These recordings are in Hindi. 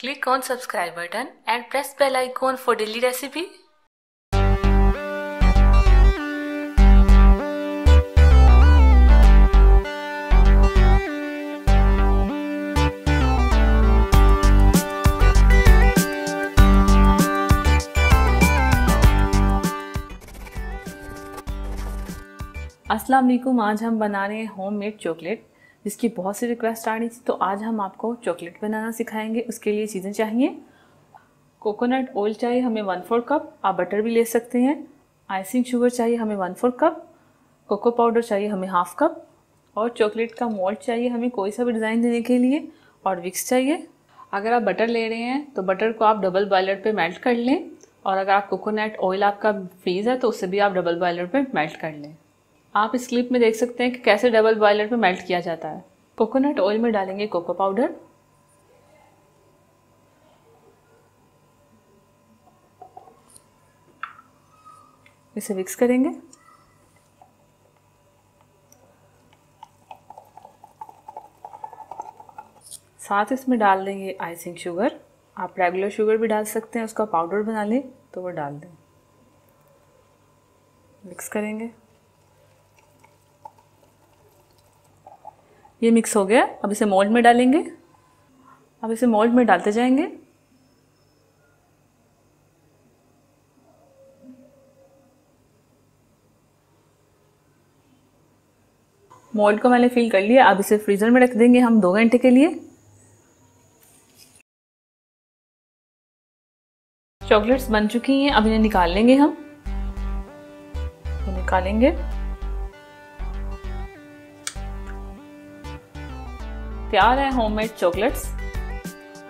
Click on subscribe button and press bell icon for daily recipe. अस्सलाम वालेकुम। आज हम बना रहे हैं होममेड चॉकलेट, जिसकी बहुत सी रिक्वेस्ट आ रही थी। तो आज हम आपको चॉकलेट बनाना सिखाएंगे। उसके लिए चीज़ें चाहिए, कोकोनट ऑयल चाहिए हमें 1/4 कप, आप बटर भी ले सकते हैं। आइसिंग शुगर चाहिए हमें 1/4 कप, कोको पाउडर चाहिए हमें 1/2 कप, और चॉकलेट का मोल्ड चाहिए हमें कोई सा भी डिज़ाइन देने के लिए, और विक्स चाहिए। अगर आप बटर ले रहे हैं तो बटर को आप डबल बॉयलर पे मेल्ट कर लें, और अगर आप कोकोनट ऑयल आपका फ्रीज़ है तो उससे भी आप डबल बॉयलर पे मेल्ट कर लें। आप इस क्लिप में देख सकते हैं कि कैसे डबल बॉयलर पे मेल्ट किया जाता है। कोकोनट ऑयल में डालेंगे कोको पाउडर, इसे मिक्स करेंगे। साथ इसमें डाल देंगे आइसिंग शुगर। आप रेगुलर शुगर भी डाल सकते हैं, उसका पाउडर बना लें तो वो डाल दें। मिक्स करेंगे। ये मिक्स हो गया। अब इसे मोल्ड में डालेंगे। अब इसे मोल्ड में डालते जाएंगे। मोल्ड को मैंने फिल कर लिया। अब इसे फ्रीजर में रख देंगे हम 2 घंटे के लिए। चॉकलेट्स बन चुकी हैं, अब इन्हें निकाल लेंगे हम। तो निकालेंगे। तैयार है होममेड चॉकलेट्स।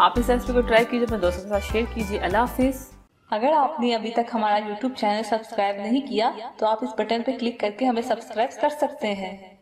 आप इस रेसिपी को ट्राई कीजिए, अपने दोस्तों के साथ शेयर कीजिए। अल्लाह हाफिज़। अगर आपने अभी तक हमारा YouTube चैनल सब्सक्राइब नहीं किया तो आप इस बटन पर क्लिक करके हमें सब्सक्राइब कर सकते हैं।